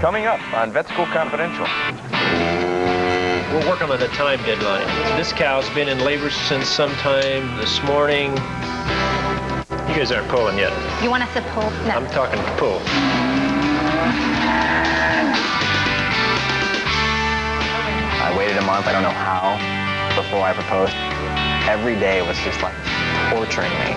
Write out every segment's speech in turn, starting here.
Coming up on Vet School Confidential. We're working on a time deadline. This cow's been in labor since sometime this morning. You guys aren't pulling yet. You want us to pull? No. I'm talking pull. I waited a month, I don't know how, before I proposed. Every day was just like torturing me.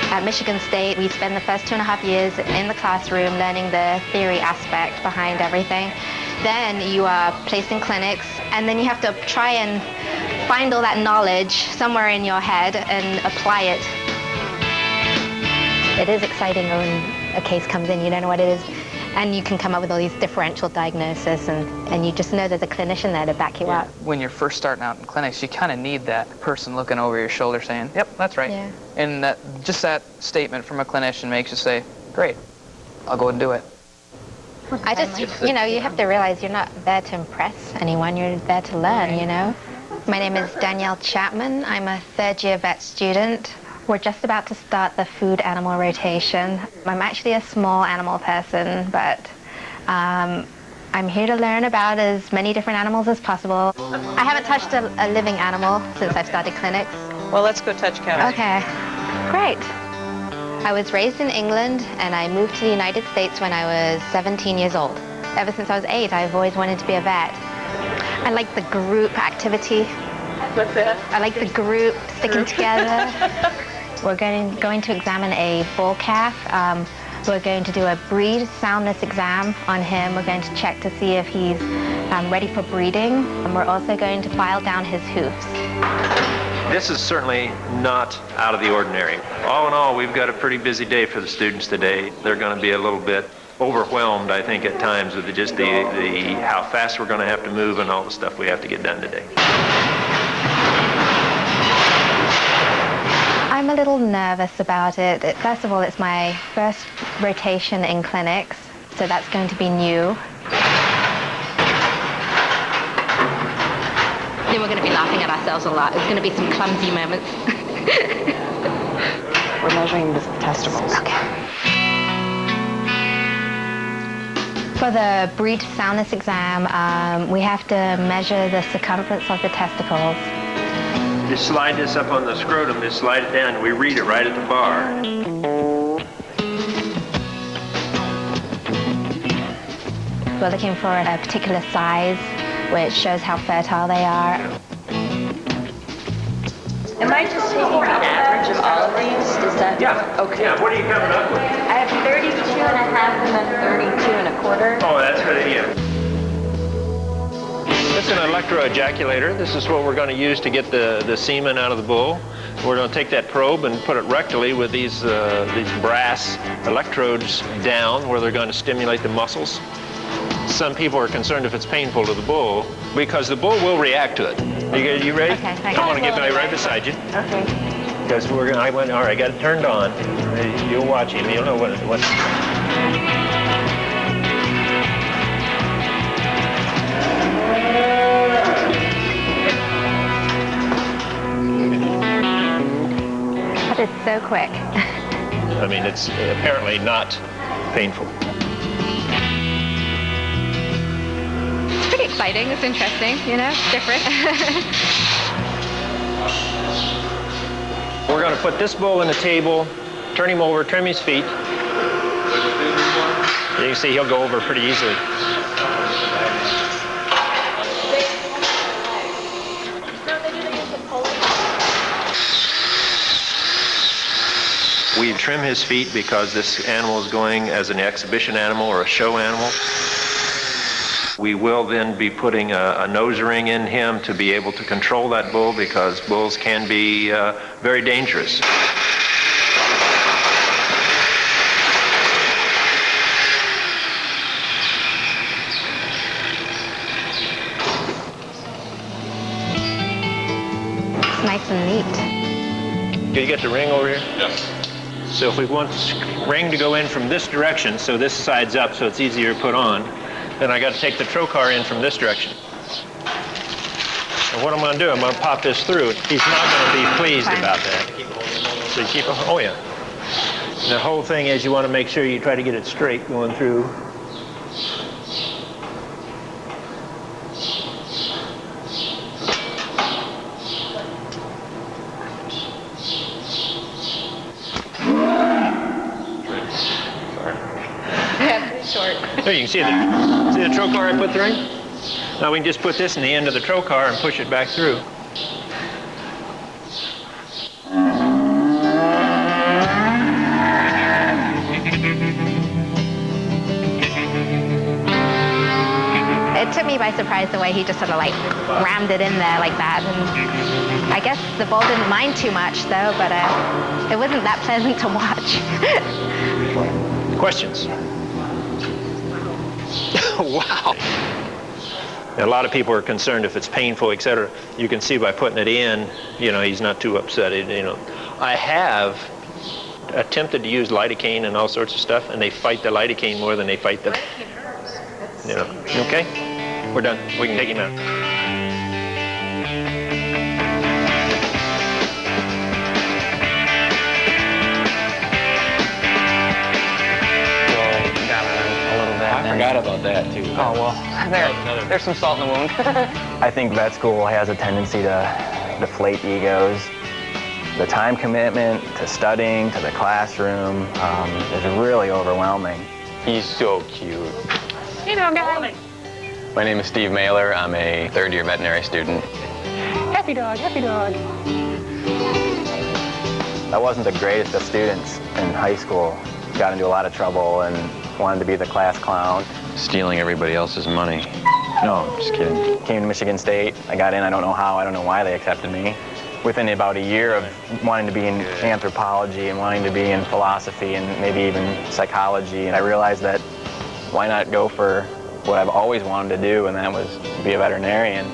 At Michigan State, we spend the first 2.5 years in the classroom learning the theory aspect behind everything. Then you are placed in clinics, and then you have to try and find all that knowledge somewhere in your head and apply it. It is exciting when a case comes in, you don't know what it is, and you can come up with all these differential diagnoses, and you just know there's a clinician there to back you up. When you're first starting out in clinics, you kind of need that person looking over your shoulder saying, yep, that's right. Yeah. And just that statement from a clinician makes you say, great, I'll go and do it. I just, you know, you have to realize you're not there to impress anyone, you're there to learn, you know. My name is Danielle Chapman. I'm a third-year vet student. We're just about to start the food animal rotation. I'm actually a small animal person, but I'm here to learn about as many different animals as possible. I haven't touched a living animal since I've started clinics. Well, let's go touch cows. Okay, great. I was raised in England, and I moved to the United States when I was 17 years old. Ever since I was 8, I've always wanted to be a vet. I like the group activity. What's that? I like the group sticking together. We're going to examine a bull calf. We're going to do a breed soundness exam on him. We're going to check to see if he's ready for breeding. And we're also going to file down his hoofs. This is certainly not out of the ordinary. All in all, we've got a pretty busy day for the students today. They're going to be a little bit overwhelmed, I think, at times with just the how fast we're going to have to move and all the stuff we have to get done today. I'm a little nervous about it. First of all, it's my first rotation in clinics, so that's going to be new. Then we're going to be laughing at ourselves a lot. It's going to be some clumsy moments. We're measuring the testicles. Okay. For the breed soundness exam, we have to measure the circumference of the testicles. Just slide this up on the scrotum, just slide it down, and we read it right at the bar. We're looking for a particular size, which shows how fertile they are. Am I just taking the average of all of these? Is that? Yeah. Okay. Yeah, what are you coming up with? I have 32 and a half and then 32 and a quarter. Oh, that's good, yeah. It's an electroejaculator. This is what we're going to use to get the semen out of the bull. We're going to take that probe and put it rectally with these brass electrodes down where they're going to stimulate the muscles. Some people are concerned if it's painful to the bull because the bull will react to it. You ready? Okay, thanks. I want to get right beside you. Okay. Because all right, I got it turned on. You'll watch him. You'll know what. That is so quick. I mean, it's apparently not painful. It's pretty exciting. It's interesting, you know, it's different. We're going to put this bull on the table, turn him over, trim his feet. You can see he'll go over pretty easily. We trim his feet because this animal is going as an exhibition animal or a show animal. We will then be putting a nose ring in him to be able to control that bull because bulls can be very dangerous. and neat. You get the ring over here? Yes. So if we want the ring to go in from this direction, so this side's up so it's easier to put on, then I got to take the trocar in from this direction. And what I'm going to do, I'm going to pop this through. He's not going to be pleased about that. So you keep, oh yeah. And the whole thing is you want to make sure you try to get it straight going through. There you can see the trocar I put the ring? Now we can just put this in the end of the trocar and push it back through. It took me by surprise the way he just sort of like rammed it in there like that. And I guess the bull didn't mind too much though, but it wasn't that pleasant to watch. Questions? Wow. A lot of people are concerned if it's painful, etc. You can see by putting it in, you know, he's not too upset. You know, I have attempted to use lidocaine and all sorts of stuff, and they fight the lidocaine more than they fight the. You know. Okay, we're done. We can take him out. I forgot about that too. Oh, well, there's some salt in the wound. I think vet school has a tendency to deflate egos. The time commitment to studying, to the classroom, is really overwhelming. He's so cute. Hey, dog guy. My name is Steve Mailer. I'm a third-year veterinary student. Happy dog, happy dog. I wasn't the greatest of students in high school. Got into a lot of trouble and wanted to be the class clown. Stealing everybody else's money. No, I'm just kidding. Came to Michigan State. I got in, I don't know how, I don't know why they accepted me. Within about a year of wanting to be in anthropology and wanting to be in philosophy and maybe even psychology, and I realized that why not go for what I've always wanted to do, and that was be a veterinarian.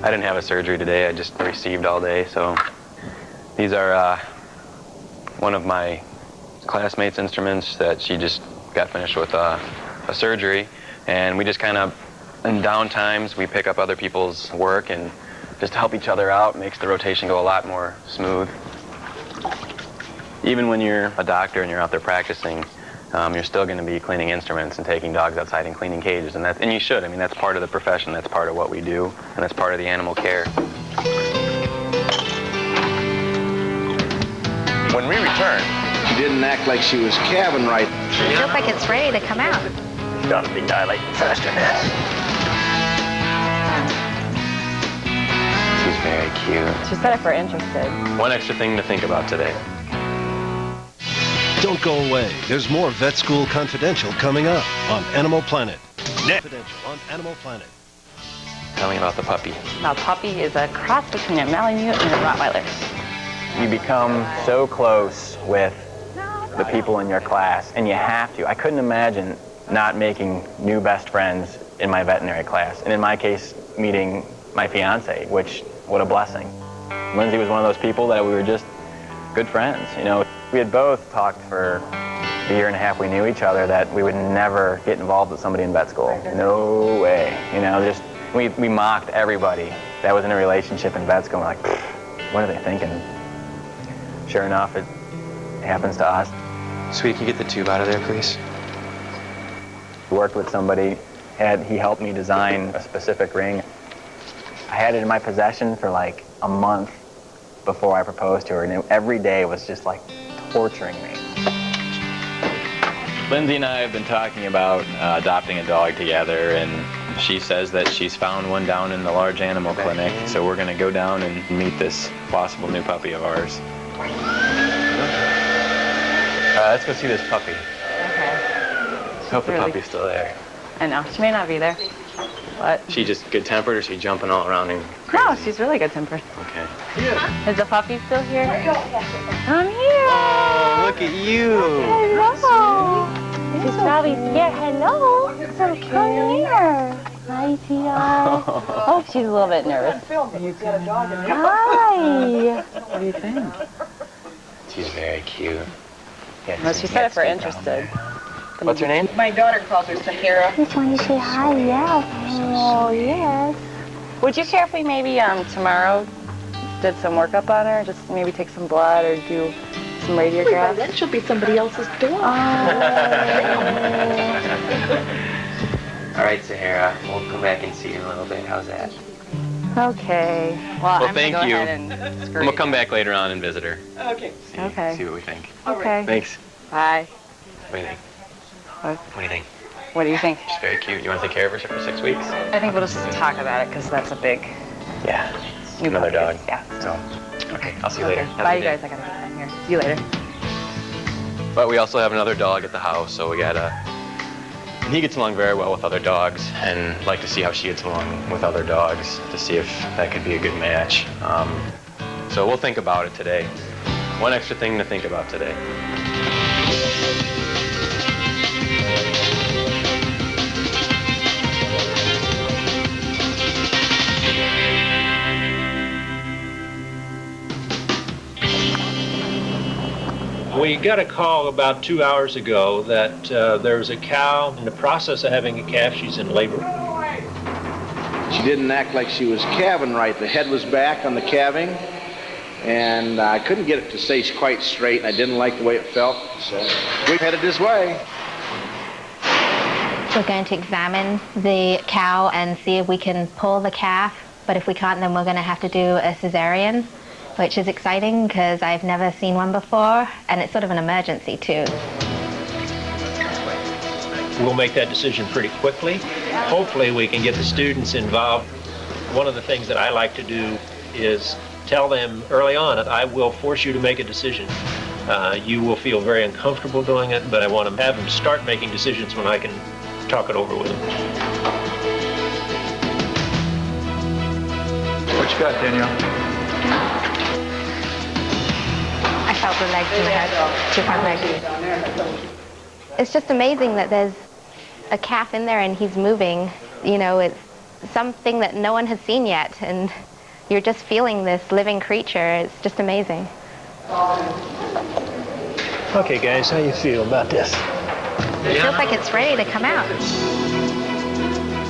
I didn't have a surgery today. I just received all day, so these are one of my classmates' instruments that she just got finished with a surgery, and we just kind of, in down times, we pick up other people's work and just help each other out. Makes the rotation go a lot more smooth. Even when you're a doctor and you're out there practicing, you're still going to be cleaning instruments and taking dogs outside and cleaning cages, and you should. I mean, that's part of the profession. That's part of what we do, and that's part of the animal care. When we returned, She didn't act like she was calving right. It feels like it's ready to come out. It's got to be dilating faster than this. She's very cute. She said if we're interested. One extra thing to think about today. Don't go away. There's more Vet School Confidential coming up on Animal Planet. Confidential on Animal Planet. Tell me about the puppy. Now, puppy is a cross between a Malamute and a Rottweiler. You become so close with the people in your class, and you have to. I couldn't imagine not making new best friends in my veterinary class, and in my case, meeting my fiance, which, what a blessing. Lindsay was one of those people that we were just good friends, you know. We had both talked for the year and a half we knew each other that we would never get involved with somebody in vet school. No way, you know, just, we mocked everybody that was in a relationship in vet school. We're like, what are they thinking? Sure enough, it happens to us. Sweet, can you get the tube out of there, please? Worked with somebody, he helped me design a specific ring. I had it in my possession for like a month before I proposed to her, and every day was just like torturing me. Lindsay and I have been talking about adopting a dog together, and she says that she's found one down in the large animal clinic, so we're going to go down and meet this possible new puppy of ours. Let's go see this puppy. Okay. Hope the puppy's still there. I know. She may not be there. But She just good-tempered, or is she jumping all around and crazy? no, she's really good tempered. Okay. Is the puppy still here? I'm here. Oh, look at you. Hello. She's probably scared. Hello. So come here. Hi, Tia. Oh, she's a little bit nervous. Hi. What do you think? She's very cute. Well, she said if we're interested. What's her name? My daughter calls her Sahara. Just want to say hi, yes. Oh, yes. Would you care if we maybe tomorrow did some workup on her? Just maybe take some blood or do some radiographs? Then she'll be somebody else's dog. All right, Sahara. We'll come back and see you in a little bit. How's that? Okay. Well, I'm thank gonna go you. ahead and screw We'll come back later on and visit her. Okay. See what we think. Okay. Thanks. Bye. What do you think? What? What do you think? What do you think? She's very cute. You want to take care of her for 6 weeks? I think we'll just talk about it because that's a big Yeah. new Another puppy. dog. Yeah. So, okay. I'll see you later. Have a Bye, good you day. guys. I gotta get out of here. See you later. But we also have another dog at the house, so we gotta. And he gets along very well with other dogs, and like to see how she gets along with other dogs to see if that could be a good match. So we'll think about it today. One extra thing to think about today. We got a call about 2 hours ago that there was a cow in the process of having a calf. She's in labor. She didn't act like she was calving right. The head was back on the calving, and I couldn't get it to stay quite straight, and I didn't like the way it felt, so we headed this way. We're going to examine the cow and see if we can pull the calf, but if we can't, then we're going to have to do a cesarean, which is exciting because I've never seen one before, and it's sort of an emergency too. We'll make that decision pretty quickly. Hopefully we can get the students involved. One of the things that I like to do is tell them early on that I will force you to make a decision. You will feel very uncomfortable doing it, but I want to have them start making decisions when I can talk it over with them. What you got, Danielle? I felt the leg too front leg. It's just amazing that there's a calf in there and he's moving. You know, it's something that no one has seen yet, and you're just feeling this living creature. It's just amazing. Okay, guys, how you feel about this? It feels like it's ready to come out.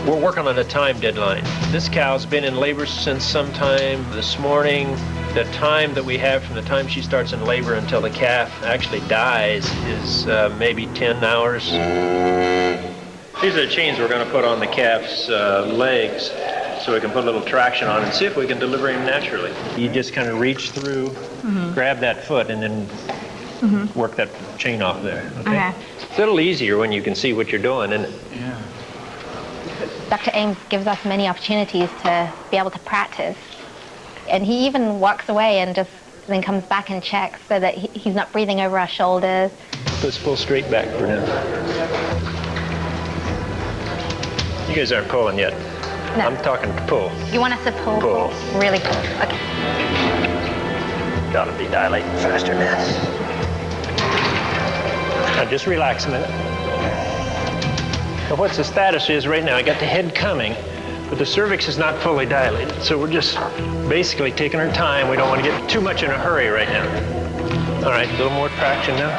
We're working on a time deadline. This cow's been in labor since sometime this morning. The time that we have from the time she starts in labor until the calf actually dies is maybe 10 hours. These are the chains we're going to put on the calf's legs so we can put a little traction on and see if we can deliver him naturally. You just kind of reach through, grab that foot, and then work that chain off there. Okay? It's a little easier when you can see what you're doing, isn't it? Yeah. Dr. Ames gives us many opportunities to be able to practice. And he even walks away and just then comes back and checks so that he's not breathing over our shoulders. Let's pull straight back for now. You guys aren't pulling yet. No. I'm talking pull. You want us to pull? Pull. Really pull. Okay. Gotta be dilating faster now. Now just relax a minute. Now what's the status is right now, I got the head coming, but the cervix is not fully dilated. So we're just basically taking our time. We don't want to get too much in a hurry right now. All right, a little more traction now.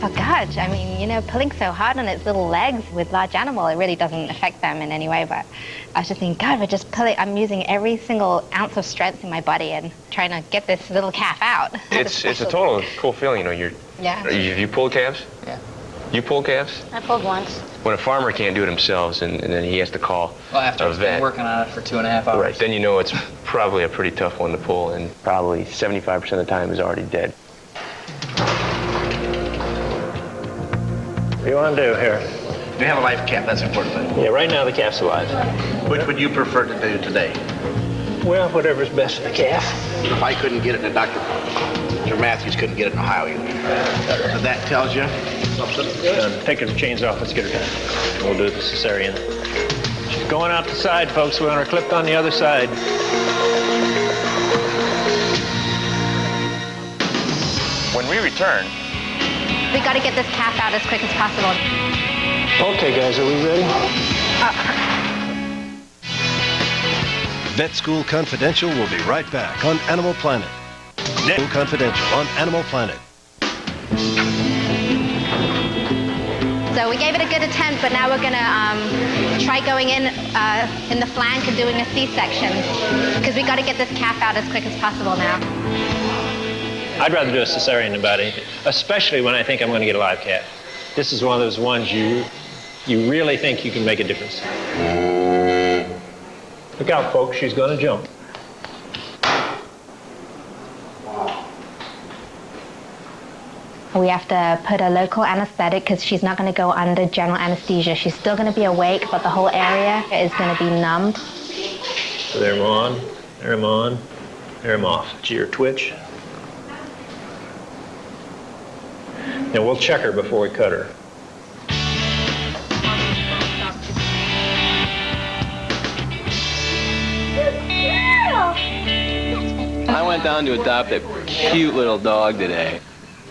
Oh, gosh, I mean, you know, pulling so hard on its little legs with large animal, it really doesn't affect them in any way, but I was just thinking, God, we're just pulling, I'm using every single ounce of strength in my body and trying to get this little calf out. It's a total cool feeling, you know. You pull calves? Yeah. You pull calves? I pulled once. When a farmer can't do it himself, and then he has to call Well, after a I've been vet. working on it for 2.5 hours. Right, then you know it's probably a pretty tough one to pull, and probably 75% of the time is already dead. What do you want to do here? We have a live calf, that's important thing. Yeah, right now the calf's alive. Which would you prefer to do today? Well, whatever's best for the calf. If I couldn't get it, and Dr. Matthews couldn't get it in Ohio either. So that tells you something? Take the chains off, let's get her done. We'll do the cesarean. Going out the side, folks. We're going to clip on the other side. When we return, We got to get this calf out as quick as possible. Okay, guys, are we ready? Vet School Confidential will be right back on Animal Planet. Vet School Confidential on Animal Planet. So we gave it a good attempt, but now we're going to try going in the flank and doing a C-section, because we got to get this calf out as quick as possible now. I'd rather do a cesarean than about anything, especially when I think I'm going to get a live calf. This is one of those ones you really think you can make a difference. Look out, folks. She's going to jump. We have to put a local anesthetic because she's not going to go under general anesthesia. She's still going to be awake, but the whole area is going to be numbed. So there, I'm on. There, I'm on. There, I'm off. It's your twitch. Now we'll check her before we cut her. I went down to adopt a cute little dog today.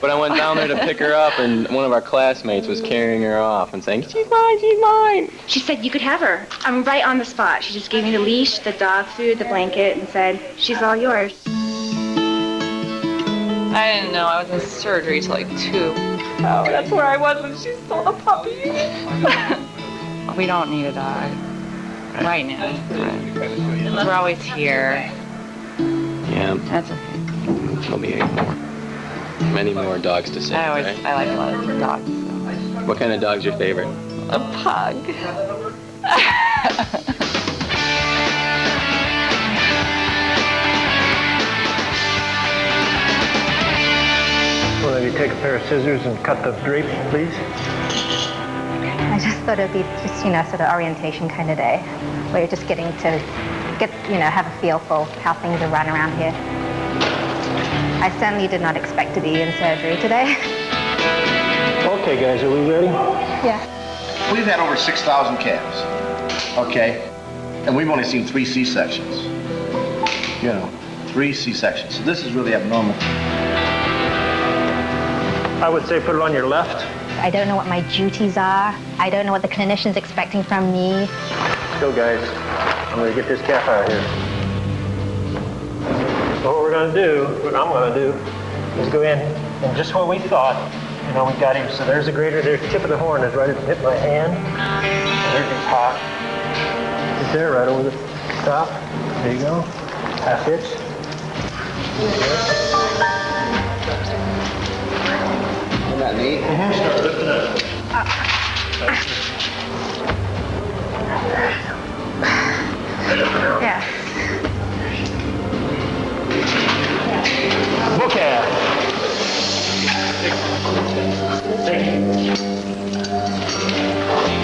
But I went down there to pick her up, and one of our classmates was carrying her off and saying, "She's mine, she's mine." She said you could have her. I'm right on the spot. She just gave me the leash, the dog food, the blanket, and said, "She's all yours." I didn't know. I was in surgery till like 2. Oh, that's where I was when she saw the puppy. We don't need a dog. Right now. We're always here. Yeah, That's okay. there'll be many more dogs to see. I right? like a lot of dogs. So. What kind of dog's your favorite? A pug. Will you take a pair of scissors and cut the drape, please? I just thought it'd be just, sort of orientation kind of day, where you're just getting to have a feel for how things are run around here. I certainly did not expect to be in surgery today. Okay, guys, are we ready? Yeah. We've had over 6,000 calves, okay? And we've only seen 3 C-sections. 3 C-sections. So this is really abnormal. I would say put it on your left. I don't know what my duties are. I don't know what the clinician's expecting from me. Let's go, guys. I'm going to get this calf out of here. So what we're going to do, what I'm going to do, is go in and just what we thought, we got him. So there's the grater there. The tip of the horn is right at the tip of my hand. There's his hot. It's there, right over the top. There you go. Half hitch. Isn't that neat? Start lifting up. Yeah. Bull calf.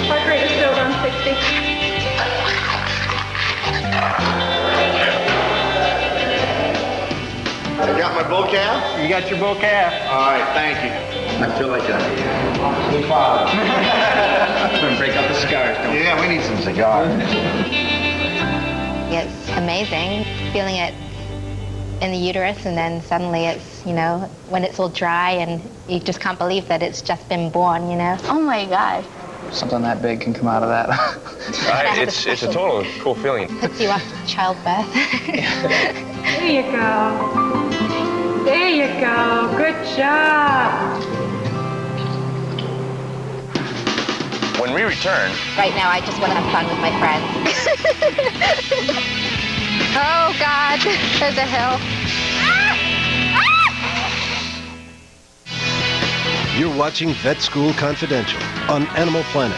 Heart rate is still around 60. I got my bull calf? You got your bull calf. All right, thank you. I feel like a new father. break out the cigars. Yeah, we need some cigars. It's amazing feeling it in the uterus, and then suddenly it's, when it's all dry and you just can't believe that it's just been born, Oh my God. Something that big can come out of that. It's a total cool feeling. Puts you off childbirth. There you go. There you go. Good job. When we return, Right now, I just want to have fun with my friends. Oh, God, there's a hill. You're watching Vet School Confidential on Animal Planet.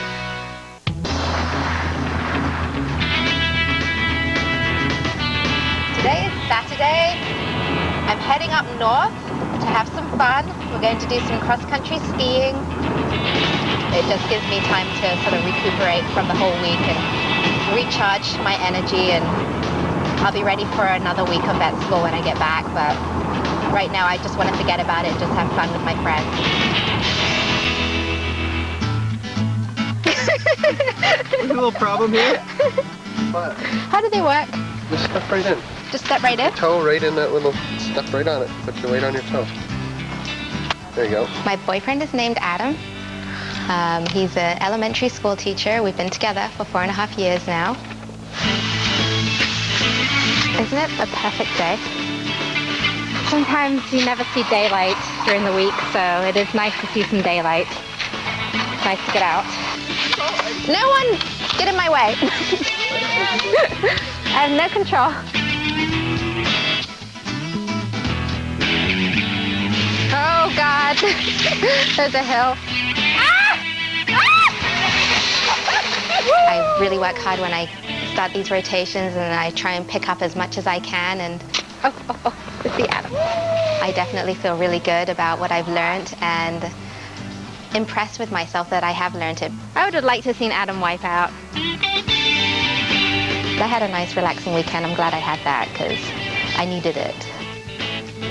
Today is Saturday. I'm heading up north to have some fun. We're going to do some cross-country skiing. It just gives me time to sort of recuperate from the whole week and recharge my energy, and I'll be ready for another week of vet school when I get back. But right now, I just want to forget about it and just have fun with my friends. a little problem here. What? How do they work? Just step right in. Just step right in? Toe right in that little, step right on it. Put your weight on your toe. There you go. My boyfriend is named Adam. He's an elementary school teacher. We've been together for 4.5 years now. Isn't it a perfect day? Sometimes you never see daylight during the week, so it is nice to see some daylight. It's nice to get out. No one get in my way. I have no control. Oh God, there's a hill. I really work hard when I start these rotations, and I try and pick up as much as I can. And it's the Adam. I definitely feel really good about what I've learned and impressed with myself that I have learned it. I would have liked to have seen Adam wipe out. I had a nice relaxing weekend. I'm glad I had that because I needed it.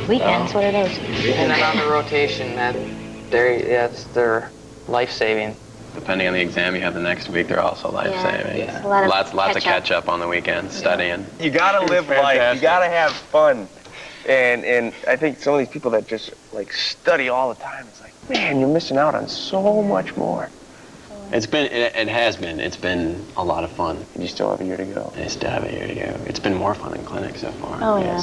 Weekends, what are those? Depending on the rotation, they're life-saving. Depending on the exam you have the next week, they're also life-saving. Yeah. Lots of catch up on the weekends, studying. You gotta live life. You gotta have fun. And I think some of these people that just like study all the time, it's like, man, you're missing out on so much more. It's been a lot of fun. And you still have a year to go. I still have a year to go. It's been more fun than clinic so far. Oh yeah.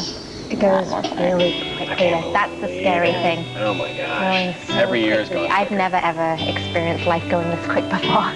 It goes really quickly. That's the scary thing. Oh my gosh. Going so Every year is quickly. going I've never ever experienced life going this quick before.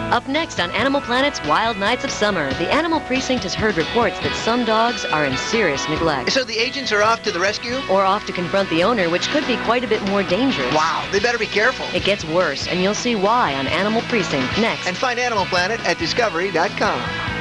Up next on Animal Planet's Wild Nights of Summer, the Animal Precinct has heard reports that some dogs are in serious neglect. So the agents are off to the rescue? Or off to confront the owner, which could be quite a bit more dangerous. Wow, they better be careful. It gets worse, and you'll see why on Animal Precinct next. And find Animal Planet at discovery.com.